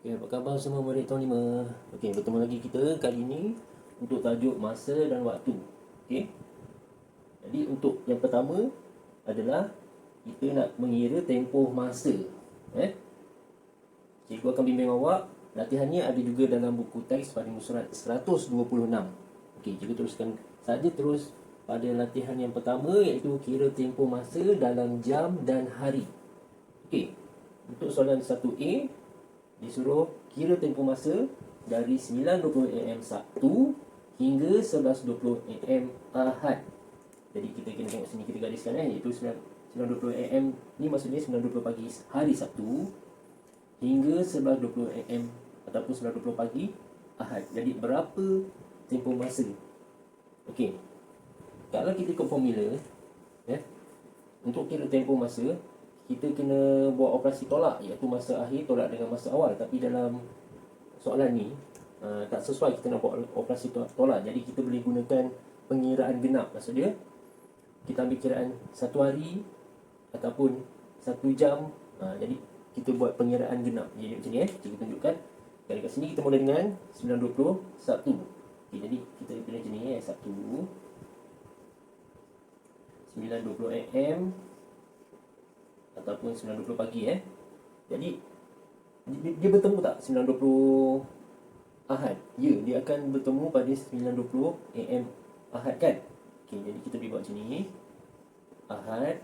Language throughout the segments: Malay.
Okay, apa khabar semua murid tahun 5? Okey, bertemu lagi kita kali ini untuk tajuk masa dan waktu. Okey. Jadi untuk yang pertama adalah kita nak mengira tempoh masa. Cikgu akan bimbing awak. Latihannya ada juga dalam buku teks pada muka surat 126. Okey, cikgu teruskan saja terus pada latihan yang pertama, iaitu kira tempoh masa dalam jam dan hari. Okey. Untuk soalan 1A, disuruh kira tempoh masa dari 9.20 AM Sabtu hingga 11.20 AM Ahad. Jadi kita kena tengok sini, kita gariskan iaitu 9.20 AM ni maksudnya 9.20 pagi hari Sabtu hingga 11.20 AM ataupun 9.20 pagi Ahad. Jadi berapa tempoh masa? Okey. Kalau kita ikut formula untuk kira tempoh masa, kita kena buat operasi tolak, iaitu masa akhir tolak dengan masa awal. Tapi dalam soalan ni tak sesuai kita nak buat operasi tolak. Jadi kita boleh gunakan pengiraan genap. Maksud dia, kita ambil kiraan 1 hari ataupun 1 jam. Jadi kita buat pengiraan genap. Jadi macam ni cikgu tunjukkan. Jadi kat sini kita mula dengan 9.20 Sabtu. Okay, jadi kita pilih macam ni Sabtu 9.20 AM ataupun 9.20 pagi Jadi dia bertemu tak 9.20 Ahad? Ya, dia akan bertemu pada 9.20 AM Ahad kan? Okey, jadi kita boleh buat macam ni. Ahad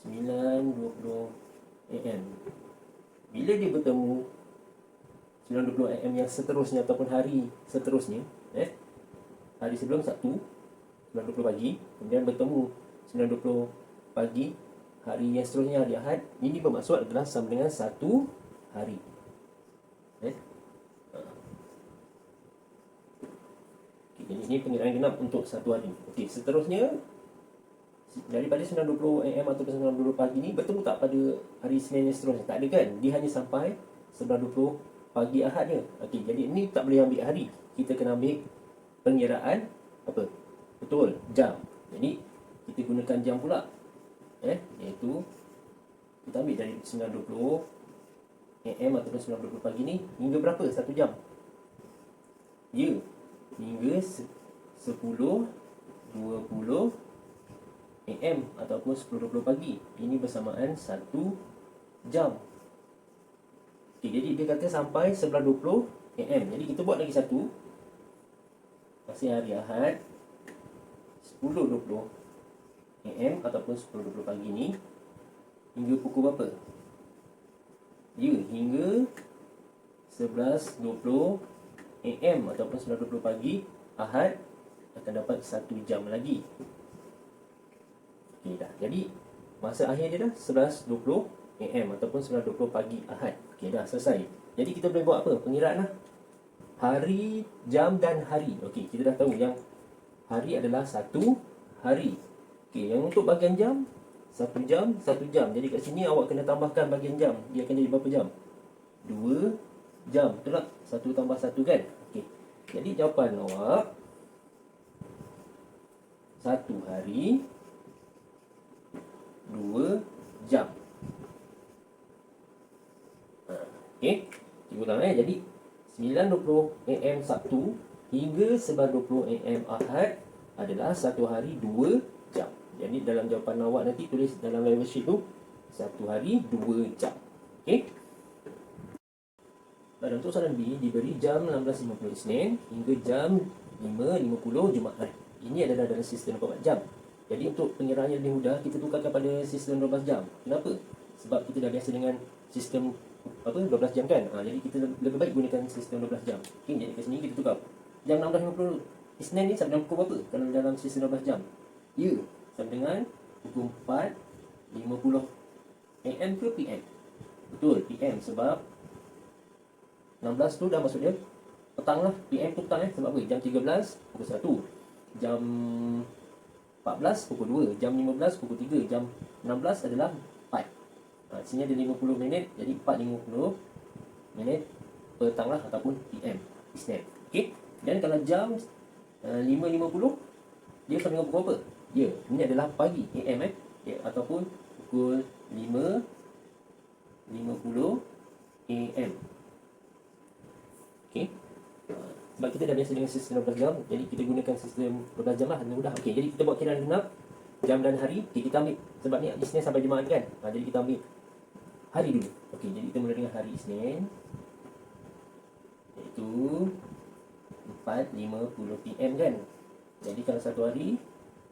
9.20 AM. Bila dia bertemu 9.20 AM yang seterusnya ataupun hari seterusnya, hari sebelum Sabtu 9.20 pagi, kemudian bertemu 9.20 pagi hari yang seterusnya, hari Ahad, ini bermaksud adalah sama dengan 1 hari. Okay, jadi ini pengiraan genap untuk 1 hari. Okey, seterusnya daripada 9.20 AM ataupun 9.20 pagi ni bertemu tak pada hari Senin yang seterusnya? Tak ada kan? Dia hanya sampai 9.20 pagi Ahad je. Okey, jadi ini tak boleh ambil hari. Kita kena ambil pengiraan apa? Betul, jam. Jadi kita gunakan jam pula. Iaitu kita ambil dari 9.20 AM ataupun 9.20 pagi ni hingga berapa? 1 jam. Ya, hingga 10.20 AM ataupun 10.20 pagi. Ini bersamaan 1 jam. Okay, jadi dia kata sampai 11.20 AM. Jadi kita buat lagi satu. Masih hari Ahad 10.20 AM ataupun 10.20 pagi ni hingga pukul berapa? Ya, hingga 11.20 AM ataupun 9.20 pagi Ahad akan dapat 1 jam lagi. Okey dah. Jadi masa akhir dia dah 11.20 AM ataupun 9.20 pagi Ahad. Okey dah selesai. Jadi kita boleh buat apa? Pengiraan lah. Hari, jam dan hari. Okey, kita dah tahu yang hari adalah 1 hari. Okey, yang untuk bahagian jam 1 jam, 1 jam. Jadi kat sini awak kena tambahkan bahagian jam. Dia akan jadi berapa jam? 2 jam. Betul tak? 1 tambah 1 kan? Okey. Jadi jawapan awak 1 hari 2 jam. Okey. Cikgu ulang Jadi 9.20 AM Sabtu hingga 11.20 AM Ahad adalah 1 hari 2 jam. Jadi dalam jawapan awak nanti tulis dalam level sheet tu 1 hari 2 jam. Okey. Pada untuk soalan B, diberi jam 16.50 Isnin hingga jam 5.50 Jumaat. Ini adalah dalam sistem 24 jam. Jadi untuk pengiraannya lebih mudah, kita tukarkan pada sistem 12 jam. Kenapa? Sebab kita dah biasa dengan sistem 12 jam kan? Jadi kita lebih baik gunakan sistem 12 jam. Okey, jadi kat sini kita tukar. Jam 16.50 Isnin ni sama dengan pukul berapa kalau dalam sistem 12 jam? Ya, sama dengan pukul 4.50 AM ke PM? Betul, PM sebab 16 tu dah maksud dia petang lah. PM tu petang sebab apa? Jam 13 pukul 1, jam 14 pukul 2, jam 15 pukul 3, jam 16 adalah 4. Sini ada 50 minit, jadi 4.50 minit petang lah ataupun PM Isnin. Okey. Dan kalau jam 5.50 dia sama dengan pukul apa? Ya, ini adalah pagi AM ataupun pukul 5 AM. Okey. Sebab kita dah biasa dengan sistem 12 jam, jadi kita gunakan sistem 12 jam lah, mudah. Okey, jadi kita buat kiraan genap jam dan hari. Okey, kita ambil, sebab ni Isnin sampai Jumaat kan. Jadi kita ambil hari dulu. Okey, jadi kita mula dengan hari Isnin, iaitu 4.50 PM kan. Jadi kalau satu hari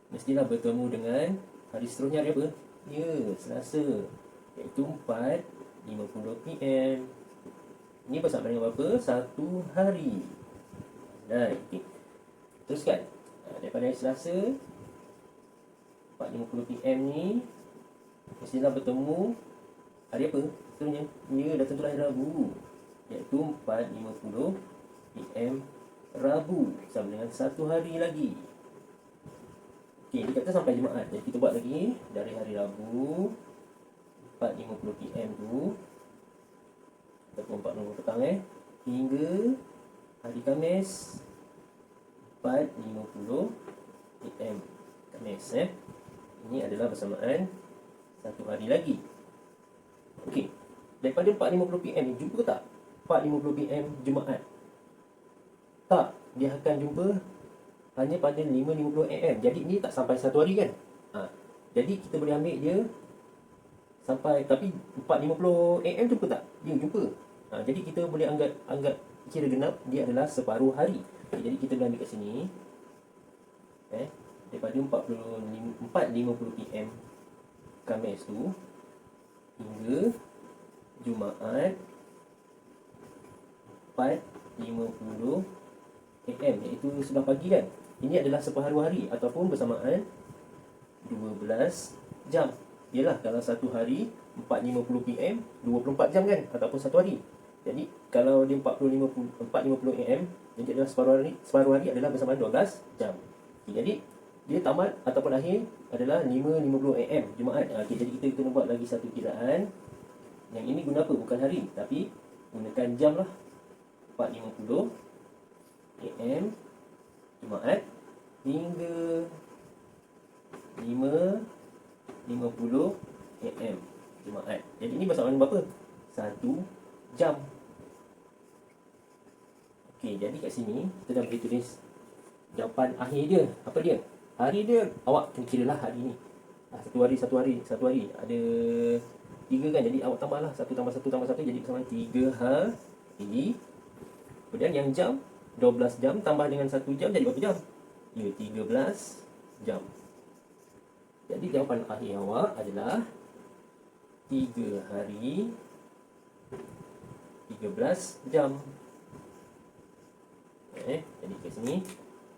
mestilah bertemu dengan hari seterusnya hari apa? Ya, Selasa, iaitu 4.50 PM. Ini bersama dengan berapa? Satu hari. Okay. Teruskan. Daripada hari Selasa 4.50 PM ni mestilah bertemu hari apa? Seterusnya. Ya, dah tentu hari Rabu, iaitu 4.50 PM Rabu, sama dengan satu hari lagi. Okey, dia kata sampai Jumaat. Jadi kita buat lagi dari hari Rabu 4.50 PM tu ataupun 4.50 petang hingga hari Khamis 4.50 PM Khamis. Ini adalah bersamaan satu hari lagi. Okey, daripada 4.50 PM ni jumpa tak 4.50 PM Jumaat? Tak, dia akan jumpa hanya pada 5.50 AM. Jadi ni tak sampai satu hari kan. Jadi kita boleh ambil dia sampai, tapi 4.50 AM jumpa tak? Dia jumpa. Jadi kita boleh anggap kira genap dia adalah separuh hari. Jadi kita boleh ambil kat sini. Daripada 4.50 PM Khamis tu hingga Jumaat 4.50 AM, iaitu sudah pagi kan. Ini adalah separuh hari ataupun bersamaan 12 jam. Yalah, kalau satu hari 4.50 PM 24 jam kan, ataupun satu hari. Jadi kalau dia 4.50 AM, jadi adalah separuh hari adalah bersamaan 12 jam. Jadi dia tamat ataupun akhir adalah 5.50 AM Jumaat. Jadi kita kena buat lagi satu kiraan. Yang ini guna apa? Bukan hari, tapi gunakan jam lah. 4.50 AM Jumaat hingga 5.50 AM Jumaat. Jadi ini bersamaan berapa? 1 jam. Okey, jadi kat sini kita dah boleh tulis jawapan akhir dia. Apa dia? Hari dia awak kena kira lah hari ni. Satu hari. Ada 3 kan, jadi awak tambahlah 1 tambah 1 tambah 1, jadi bersamaan 3 hari. Kemudian yang jam 12 jam tambah dengan 1 jam jadi berapa jam? Ya, 13 jam. Jadi jawapan akhir awak adalah 3 hari 13 jam. Jadi kat sini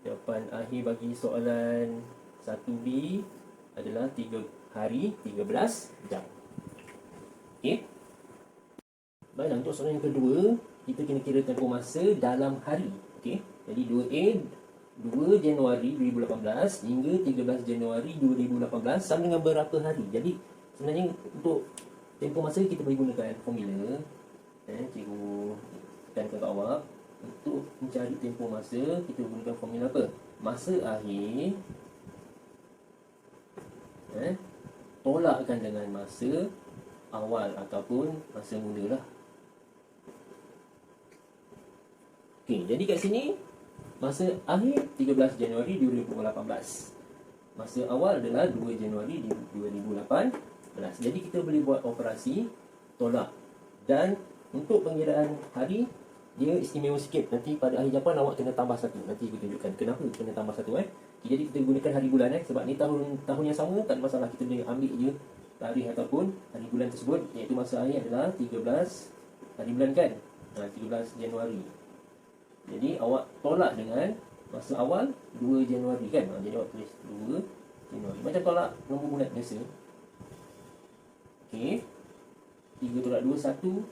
jawapan akhir bagi soalan 1B adalah 3 hari 13 jam. Okey. Baiklah, untuk soalan yang kedua, kita kena kira tempoh masa dalam hari. Okey. Jadi 2A 2 Januari 2018 hingga 13 Januari 2018 sama dengan berapa hari. Jadi sebenarnya untuk tempoh masa kita boleh gunakan formula. Cikgu tekankan kat awak, untuk mencari tempoh masa kita gunakan formula apa? Masa akhir tolakkan dengan masa awal ataupun masa mula lah. Okey, jadi kat sini masa akhir 13 Januari 2018. Masa awal adalah 2 Januari 2018. Jadi kita boleh buat operasi tolak. Dan untuk pengiraan hari dia istimewa sikit. Nanti pada akhir jawapan awak kena tambah 1. Nanti kita tunjukkan kenapa kena tambah 1. Jadi kita gunakan hari bulan sebab ni tahun yang sama, tak ada masalah. Kita boleh ambil je tarikh ataupun hari bulan tersebut, iaitu masa akhir adalah 13 hari bulan kan. 13 Januari. Jadi awak tolak dengan masa awal 2 Januari kan. Jadi awak tulis 2 Januari. Macam tolak nombor bulat biasa. Okey. 3 tolak 2 1.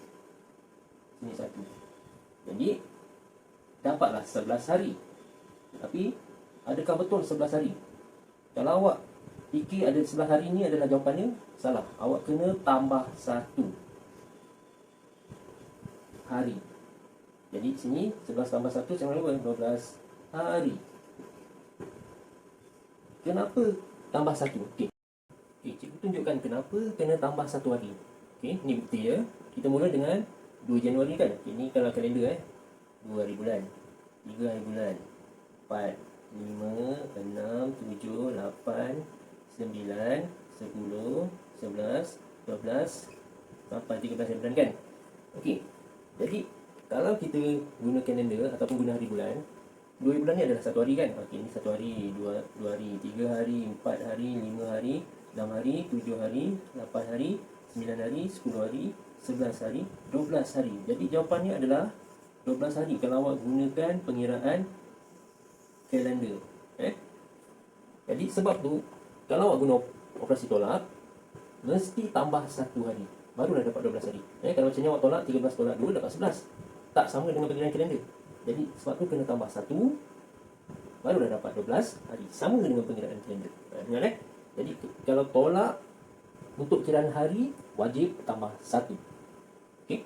Sini 1. Jadi dapatlah 11 hari. Tapi adakah betul 11 hari? Kalau awak fikir ada 11 hari ni adalah jawapannya, salah. Awak kena tambah 1 hari. Jadi sini 11 tambah 1 sama dengan 12 hari. Kenapa tambah 1? Okey, cikgu tunjukkan kenapa kena tambah 1 hari. Okey, ni bukti dia. Kita mula dengan 2 Januari kan. Okay, ni kalau kalender 2 hari bulan, 3 hari bulan, 4, 5, 6, 7, 8, 9, 10, 11, 12 sampai 13 hari bulan kan. Okey. Jadi kalau kita guna kalender ataupun guna hari bulan, 2 bulan ni adalah satu hari kan. Okey, ni satu hari, dua hari, 3 hari, 4 hari, 5 hari, 6 hari, 7 hari, 8 hari, 9 hari, 10 hari, 11 hari, 12 hari. Jadi jawapannya adalah 12 hari kalau awak gunakan pengiraan kalender. Jadi sebab tu kalau awak guna operasi tolak, mesti tambah satu hari, barulah dapat 12 hari. Kalau macam ni awak tolak 13 tolak 2 dapat 11. Tak sama dengan pengiraan kalender. Jadi sebab tu kena tambah satu, barulah dapat 12 hari. Sama dengan pengiraan kalender. Ingat Jadi kalau tolak untuk kiraan hari, wajib tambah satu. Okey.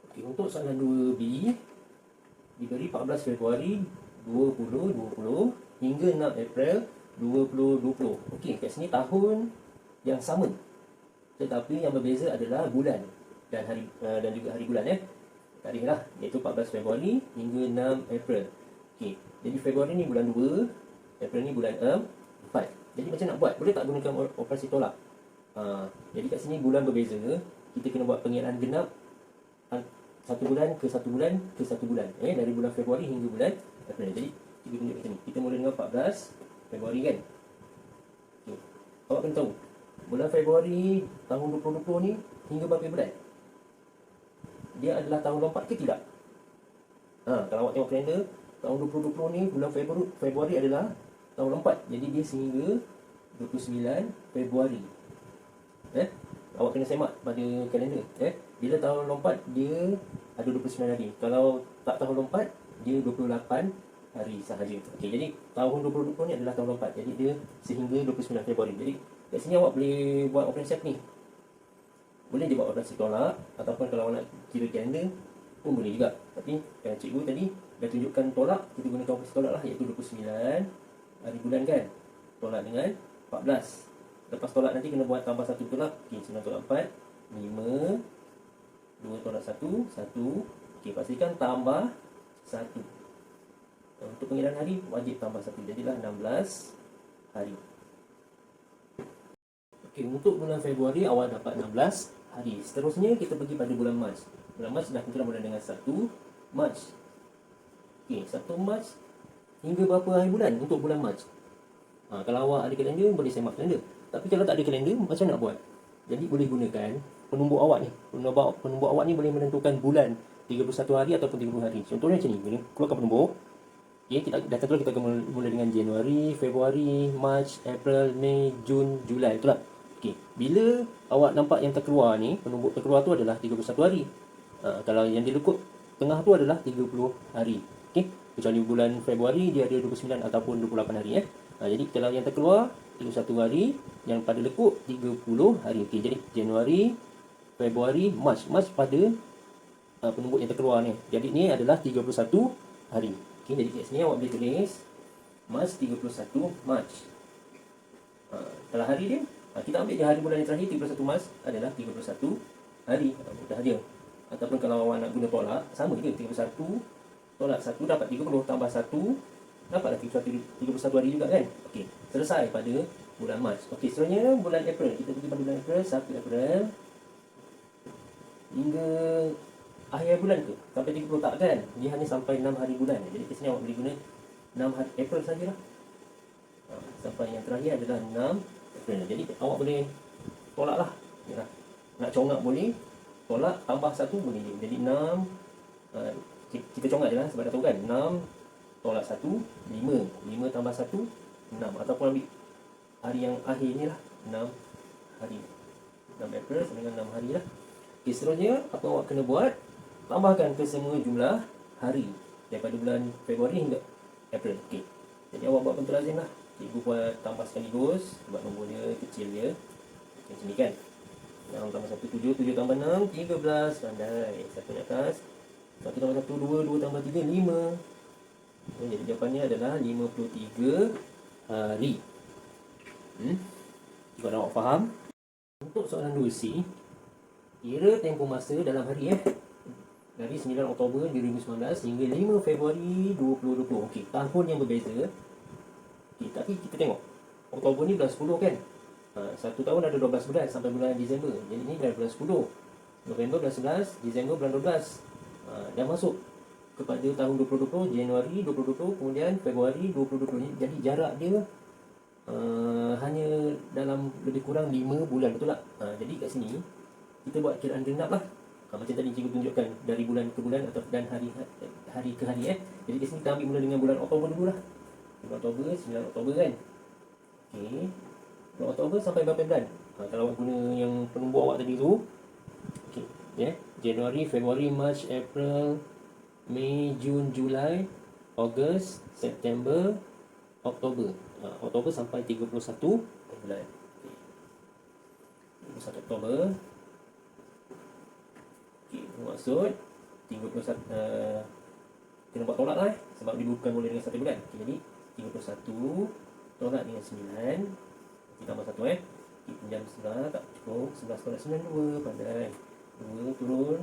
Okey, untuk soalan 2B, diberi 14 Februari 2020 hingga 6 April 2020. Okey, kat sini tahun yang sama, tetapi yang berbeza adalah bulan dan hari dan juga hari bulan tarikh lah, iaitu 14 Februari hingga 6 April. Okey, jadi Februari ni bulan 2, April ni bulan 4. Jadi macam nak buat? Boleh tak gunakan operasi tolak? Jadi kat sini bulan berbeza, kita kena buat pengiraan genap satu bulan ke satu bulan ke satu bulan, dari bulan Februari hingga bulan April. Jadi kita tunjuk macam ni. Kita mula dengan 14 Februari kan. Okay. Awak kena tahu bulan Februari tahun 2020 ni hingga berapa bulan? Dia adalah tahun lompat ke tidak? Kalau awak tengok kalender, tahun 2020 ni bulan Februari adalah tahun lompat. Jadi dia sehingga 29 Februari. Awak kena semak pada kalender. Bila tahun lompat dia ada 29 hari. Kalau tak tahun lompat dia 28 hari sahaja. Okey, jadi tahun 2020 ni adalah tahun lompat. Jadi dia sehingga 29 Februari. Jadi kat sini awak boleh buat operasi apa ni? Boleh je buat operasi tolak, ataupun kalau awak nak kira kalender pun boleh juga. Tapi cikgu tadi dah tunjukkan tolak, kita gunakan operasi tolak lah, iaitu 29 hari bulan kan. Tolak dengan 14. Lepas tolak nanti kena buat tambah satu tolak. Okey, 9 tolak 4, 5, 2 tolak 1, 1. Okey, pastikan tambah 1. Untuk pengiraan hari wajib tambah 1. Jadilah 16 hari. Okey, untuk bulan Februari awak dapat 16 hari. Seterusnya kita pergi pada bulan Mac. Bulan Mac dah kita mula dengan 1 Mac. Okey, 1 Mac hingga berapa hari bulan untuk bulan Mac? Kalau awak ada kalender boleh semak kalender. Tapi kalau tak ada kalender, macam nak buat? Jadi boleh gunakan penumbuk awak ni. Penumbuk awak ni boleh menentukan bulan 31 hari ataupun 30 hari. Contohnya macam ni, boleh keluarkan penumbuk. Okay, kita akan mula dengan Januari, Februari, Mac, April, Mei, Jun, Julai. Itulah. Okay. Bila awak nampak yang terkeluar ni, penumbuk terkeluar tu adalah 31 hari. Kalau yang dilekuk tengah tu adalah 30 hari. Okay. Kecuali bulan Februari dia ada 29 ataupun 28 hari. Jadi kalau yang terkeluar 31 hari, yang pada lekuk 30 hari. Okey, jadi Januari, Februari, Mac. Mac pada penumbuk yang terkeluar ni. Jadi ni adalah 31 hari. Okey, jadi kat sini awak boleh tulis Mac 31 Mac. Kalau hari dia, kita ambil je hari bulan yang terakhir, 31 Mac adalah 31 hari. Mudah je. Ataupun kalau awak nak guna tolak, sama je, 31 tolak 1 dapat 30 tambah 1 dapatlah 31 hari juga kan. Okey, selesai pada bulan Mac. Okey, seterusnya bulan April. Kita pergi pada bulan April, 1 April hingga akhir bulan ke? Sampai 30 tak kan? Dia hanya sampai 6 hari bulan. Jadi kat sini awak boleh guna 6 hari April sajalah. Sampai yang terakhir adalah 6 April. Jadi awak boleh tolak lah. Nak congak boleh, tolak tambah 1 boleh. Jadi 6, kita congak je lah sebab dah tahu kan. 6 tolak 1, 5. 5 tambah 1, 6. Ataupun ambil hari yang akhir ni lah, 6 hari. 6 April sama dengan 6 hari lah. Okay, seterusnya apa awak kena buat? Tambahkan ke semua jumlah hari daripada bulan Februari hingga April. Okay. Jadi awak buat contoh lazim lah. Cikgu buat tambah sekaligus sebab nombor dia kecil dia. Macam ni kan. 6 tambah 1, 7. 7 tambah 6, 13. Pandai. Satu di atas. 1 tambah 1, 2. 2 tambah 3, 5. Jadi jawapannya adalah 53 hari. Jika awak faham. Untuk soalan 2C, Kira tempoh masa dalam hari dari 9 Oktober 2019 hingga 5 Februari 2020. Okey, tahun yang berbeza. Okey, tapi kita tengok Oktober ni bulan 10 kan. Satu tahun ada 12 bulan sampai bulan Disember. Jadi ni dah bulan 10. November bulan 11, Disember bulan 12. Dah masuk kepada tahun 2020, Januari 2020, kemudian Februari 2020 ni. Jadi jarak dia hanya dalam lebih kurang 5 bulan, betul tak? Jadi kat sini kita buat kiraan genap lah. Macam tadi cikgu tunjukkan dari bulan ke bulan atau dan hari ke hari. Jadi kat sini kita ambil mula dengan bulan Oktober dulu lah. Bulan Oktober, 9 Oktober kan. Okey. Bulan Oktober sampai berapa bulan? Kalau awak guna yang penumbuk awak tadi tu. Okey, Januari, Februari, March, April, Mei, Jun, Julai, Ogos, September, Oktober. Oktober sampai 31 bulan. 31 Oktober. Okey, bermaksud 31 kena buat tolak lah sebab dia bukan boleh dengan 1 bulan. Okay, jadi 31 tolak dengan 9. Kita tambah 1 pinjam 11 tak cukup. 11 tolak 9 2, pandai. 2 turun.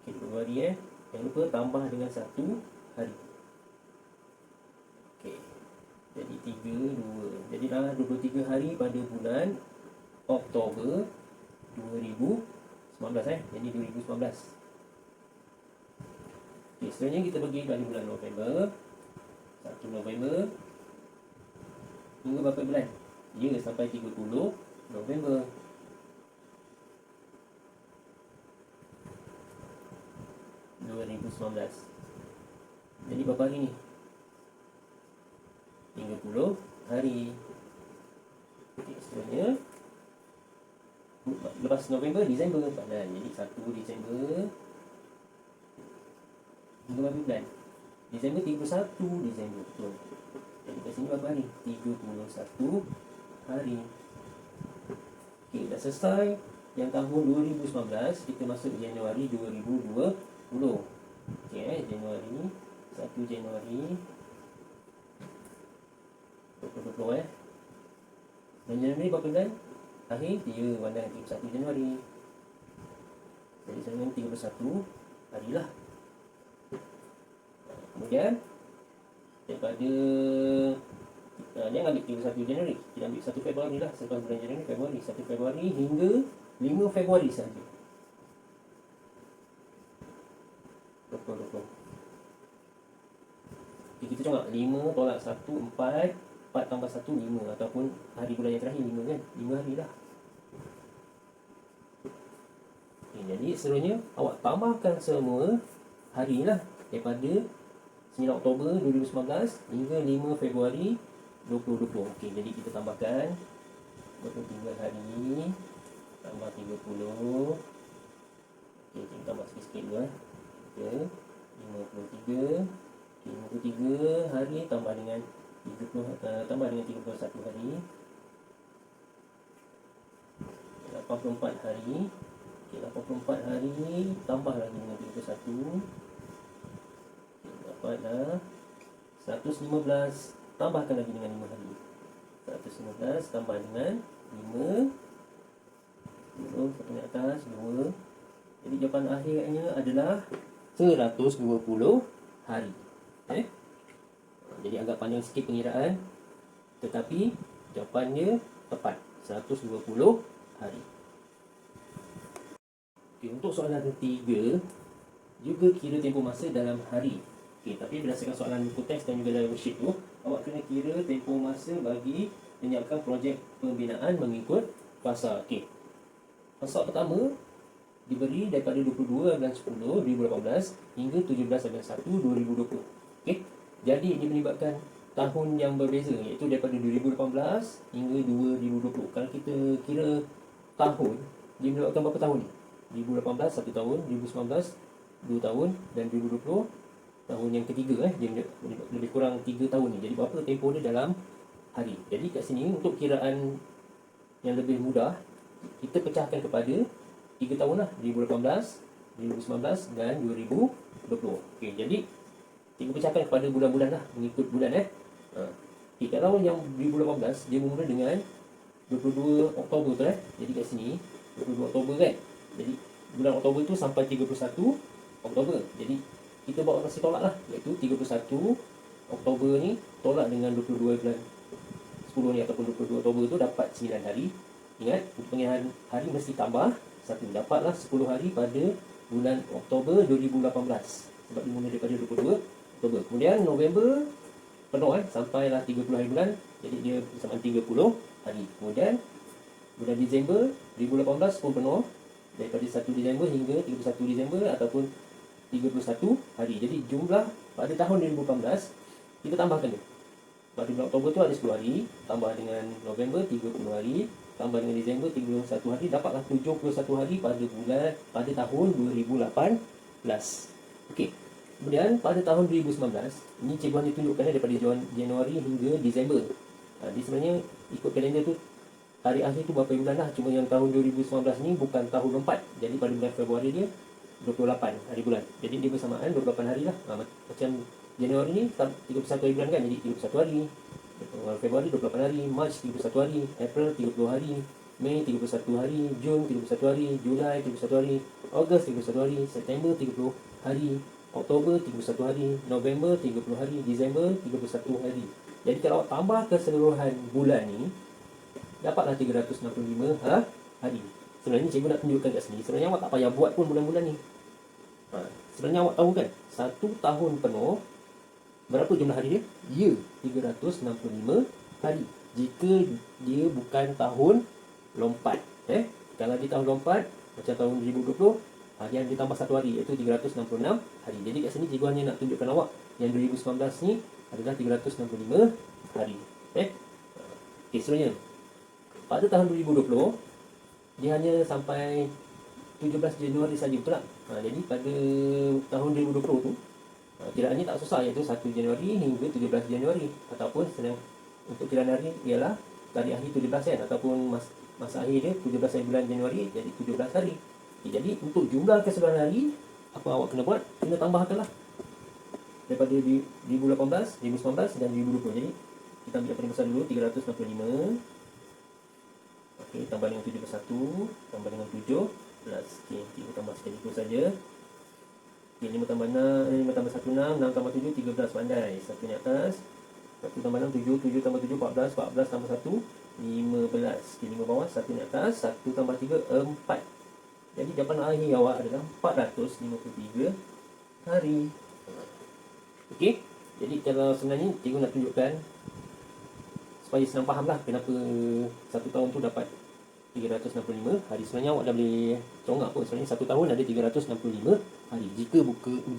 Okey, 2 hari jangan lupa tambah dengan 1 hari. Okey. Jadi 3 2. Jadilah 23 hari pada bulan Oktober 2019 Jadi 2019. Okey, seterusnya kita pergi pada bulan November. 1 November hingga berapa bulan? Ya, sampai 30 November. Jadi berapa hari ni? 30 hari. Okey, seterusnya lepas November, Disember. Jadi 1 Disember hingga berapa bulan? Disember 31 Disember. Betul. Jadi kat sini berapa hari? 31 hari. Okey, dah selesai yang tahun 2019. Kita masuk Januari 2020. Okey, Januari 1 Januari 2020 Dan Januari berapa bulan? Akhir dia mana 31 Januari. Jadi sebenarnya 31 hari lah. Kemudian daripada jangan ambil 31 Januari, kita ambil 1 Februari lah. Selepas bulan Januari, Februari, 1 Februari hingga 5 Februari sahaja. 2020. Okay, kita tengok 5 tolak 1 4, 4 tambah 1 5, ataupun hari bulan yang terakhir 5 kan. 5 hari lah. Okay, jadi seterusnya awak tambahkan semua hari lah daripada 9 Oktober 2019 hingga 5 Februari 2020. Okey, jadi kita tambahkan 23 hari tambah 30. Okey, kita tambah sikit-sikit dulu Okay, 53. Okey, 53 hari tambah dengan 30 tambah dengan 31 hari. 84 hari. Okey, 84 hari tambah lagi dengan 31. Dapatlah 115, tambahkan lagi dengan 5 hari. 115 tambah dengan 5, 10, satu di atas, 2. Jadi jawapan akhirnya adalah 120 hari. Jadi agak panjang sikit pengiraan, tetapi jawapannya tepat, 120 hari. Okay, untuk soalan ketiga juga kira tempoh masa dalam hari. Okay, tapi berdasarkan soalan buku teks dan juga dalam worksheet tu, awak kena kira tempoh masa bagi menyiapkan projek pembinaan mengikut fasa. Okay, fasa pertama diberi daripada 22 bulan 10 2018 hingga 17 bulan 1 2020. Okay, jadi ini melibatkan tahun yang berbeza, iaitu daripada 2018 hingga 2020. Kalau kita kira tahun, dia melibatkan berapa tahun ni? 2018 1 tahun, 2019 2 tahun, dan 2020 tahun yang ketiga. Dia lebih kurang 3 tahun ni. Jadi berapa tempoh dia dalam hari. Jadi kat sini untuk kiraan yang lebih mudah, kita pecahkan kepada 3 tahun lah, 2018, 2019 dan 2020. Okey, jadi kita pecahkan kepada bulan-bulan lah, mengikut bulan Okay, kalau yang 2018 dia bermula dengan 22 Oktober tu Jadi kat sini 22 Oktober kan. Jadi bulan Oktober tu sampai 31 Oktober. Jadi kita buat operasi tolak lah, iaitu 31 Oktober ni tolak dengan 22 bulan 10 ni ataupun 22 Oktober tu dapat 9 hari. Ingat, untuk pengirahan hari mesti tambah satu. Dapatlah 10 hari pada bulan Oktober 2018 sebab dimulai daripada 22 Oktober. Kemudian November penuh sampailah 30 hari bulan, jadi dia bersamaan 30 hari. Kemudian bulan Disember 2018 pun penuh daripada 1 Disember hingga 31 Disember ataupun 31 hari. Jadi jumlah pada tahun 2018 kita tambahkan dia. Pada bulan Oktober tu ada 10 hari, tambah dengan November 30 hari, tambah dengan Disember 31 hari, dapatlah 71 hari pada tahun 2018. Okey. Kemudian pada tahun 2019, ini cikgu hanya tunjukkan daripada Januari hingga Disember. Dia sebenarnya ikut kalender tu hari akhir tu berapa bulan lah, cuma yang tahun 2019 ni bukan tahun lompat. Jadi pada bulan Februari dia 28 hari bulan. Jadi dia bersamaan 28 hari lah. Macam Januari ni 31 hari bulan kan, jadi 31 hari. Februari 28 hari, Mac 31 hari, April 30 hari, Mei 31 hari, Jun 31 hari, Julai 31 hari, Ogos 31 hari, September 30 hari, Oktober 31 hari, November 30 hari, Disember 31 hari. Jadi kalau awak tambah keseluruhan bulan ni, dapatlah 365 hari. Sebenarnya cikgu nak tunjukkan kat sini, sebenarnya awak tak payah buat pun bulan-bulan ni. Sebenarnya awak tahu kan, 1 tahun penuh berapa jumlah hari dia? Ya, 365 hari. Jika dia bukan tahun lompat. Kalau dia tahun lompat, macam tahun 2020, harian dia tambah 1 hari, iaitu 366 hari. Jadi kat sini cikgu hanya nak tunjukkan awak yang 2019 ni adalah 365 hari. Okey, sebenarnya pada tahun 2020 dia hanya sampai 17 Januari saja, betul tak? Jadi pada tahun 2020 tu kiraannya tak susah, iaitu 1 Januari hingga 17 Januari, ataupun untuk kiraan hari ialah tarikh hari 17 kan, ataupun masa akhir dia 17 hari bulan Januari, jadi 17 hari. Jadi untuk jumlah keseluruhan hari, apa awak kena buat? Kena tambahkan lah daripada 2018, 2019 dan 2020. Jadi kita ambil yang paling besar dulu, 365. Okey, tambah dengan 71, tambah dengan 7 plus. Okey, kita tambah sekali itu saja. Okey, 5 tambah 6, 5 tambah 1, 6, 6 tambah 7, 13, pandai. 1 ni atas, 1 tambah 6, 7, 7 tambah 7, 14, 14 tambah 1, 15. Okey, 5 bawah, 1 ni atas, 1 tambah 3, 4. Jadi jawapan akhir awak adalah 453 hari. Okey, jadi kalau sebenarnya cikgu nak tunjukkan supaya senang faham lah kenapa 1 tahun tu dapat 365 hari. Sebenarnya awak dah boleh congak pun, sebenarnya 1 tahun ada 365 hari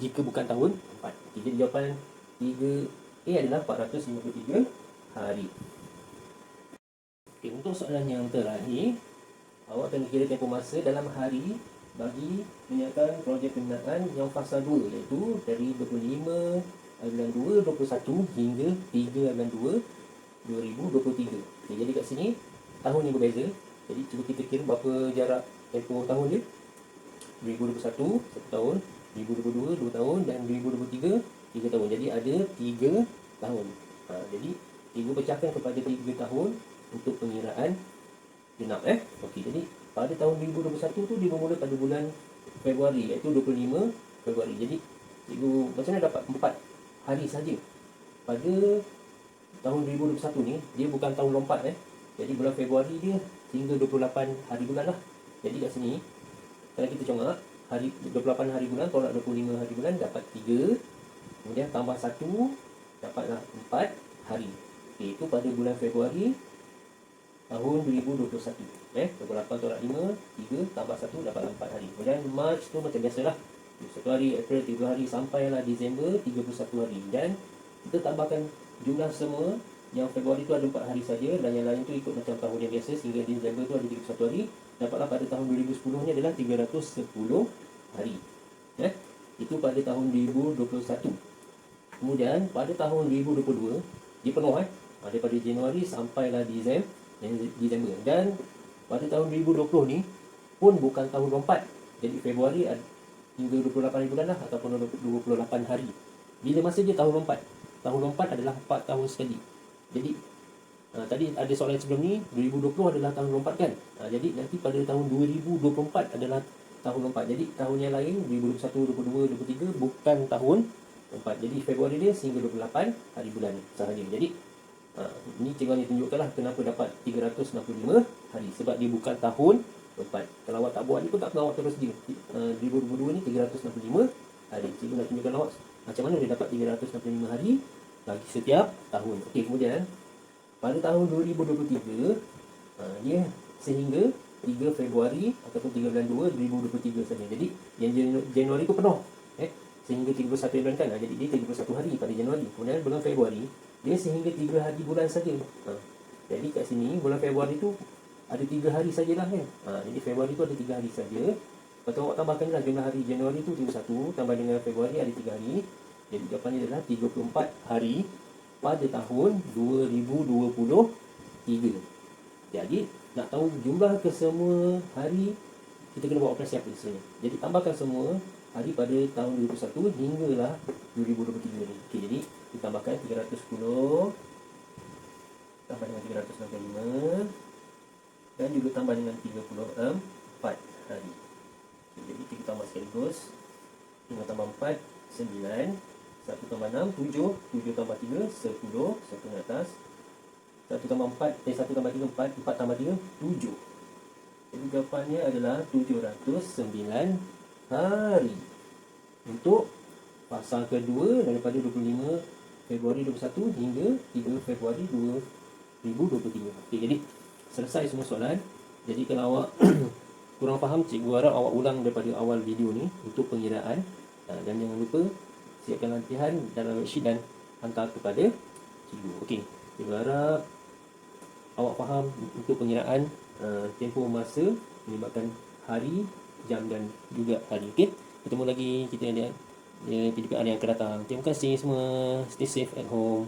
jika bukan tahun 4. Okay, jadi jawapan 3A adalah 453 hari. Okay, untuk soalan yang terakhir, awak kena kira tempoh masa dalam hari bagi menyiapkan projek pembinaan yang fasa 2, iaitu dari 25 bulan 2 21 hingga 3 bulan 2 2023. Okay, jadi kat sini tahun yang berbeza. Jadi cuba kita kira berapa jarak tempoh tahun dia. 2021 1 tahun, 2022 2 tahun dan 2023 3 tahun. Jadi ada 3 tahun. Jadi cikgu pecahkan kepada 3 tahun untuk pengiraan genap. Okey, jadi pada tahun 2021 tu dia bermula pada bulan Februari, iaitu 25 Februari. Jadi cikgu macam mana dapat 4 hari saja. Pada tahun 2021 ni dia bukan tahun lompat. Jadi bulan Februari dia hingga 28 hari bulan lah. Jadi kat sini kalau kita congak hari 28 hari bulan tolak 25 hari bulan dapat 3. Kemudian tambah 1 dapatlah 4 hari. Okay, itu pada bulan Februari tahun 2021. 28 tolak 5, 3 tambah 1 dapat 4 hari. Kemudian Mac tu macam biasalah, 1 hari, April 3 hari, sampailah Disember 31 hari. Dan kita tambahkan jumlah semua. Yang Februari tu ada 4 hari saja dan yang lain tu ikut macam tahun yang biasa, sehingga Disember tu ada 31 hari. Dapatlah pada tahun 2010 ni adalah 310 hari. Itu pada tahun 2021. Kemudian pada tahun 2022 dia penuh daripada Januari sampailah Disember. Dan pada tahun 2020 ni pun bukan tahun lompat. Jadi Februari hingga 28 hari bulan lah, ataupun 28 hari. Bila masa dia tahun lompat? Tahun lompat adalah 4 tahun sekali. Jadi tadi ada soalan sebelum ni, 2020 adalah tahun lompat kan. Jadi nanti pada tahun 2024 adalah tahun 4. Jadi tahun yang lain 2021, 22, 23 bukan tahun 4. Jadi Februari dia sehingga 28 hari bulan sahaja. Jadi ini cikgu hanya tunjukkanlah kenapa dapat 365 hari, sebab dia bukan tahun 4. Kalau awak tak buat ni pun tak tahu awak terus dia. 2022 ni 365 hari. Cikgu nak tunjukkan awak macam mana dia dapat 365 hari bagi setiap tahun. Okey, kemudian pada tahun 2023 dia sehingga 3 Februari ataupun 3 bulan 2 2023 saja. Jadi yang Januari tu penuh sehingga 31 bulan kan. Jadi dia 31 hari pada Januari. Kemudian bulan Februari dia sehingga 3 hari bulan saja. Jadi kat sini bulan Februari tu ada 3 hari sajalah kan. Jadi Februari tu ada 3 hari saja. Lepas tu awak tambahkanlah jumlah hari Januari tu 31 tambah dengan Februari ada 3 hari. Jadi jawapannya adalah 34 hari pada tahun 2023. Jadi nak tahu jumlah kesemua hari, kita kena buat operasi apa sebenarnya. Jadi tambahkan semua hari pada tahun 2021 hinggalah 2023 ni. Okey, jadi kita tambahkan 310 tambah dengan 365 dan juga tambah dengan 34 hari. Okay, jadi kita tambah sekaligus. 5 tambah 4 9, 1 tambah 6 7, 7 tambah 3 10, 1 ke atas. 1 tambah 4, 1 tambah 3 4, 4 tambah 3 7. Jadi jawapannya adalah 709 hari untuk fasa kedua daripada 25 Februari 21 hingga 3 Februari 2023. Okey, jadi selesai semua soalan. Jadi kalau awak kurang faham, cikgu harap awak ulang daripada awal video ni untuk pengiraan. Dan jangan lupa siapkan latihan dalam worksheet dan hantar kepada cikgu. Okey, cikgu harap awak faham untuk pengiraan tempoh masa melibatkan hari, jam dan juga hari. Okey, ketemu lagi kita ada PDPR yang akan datang. Terima kasih semua. Stay safe at home.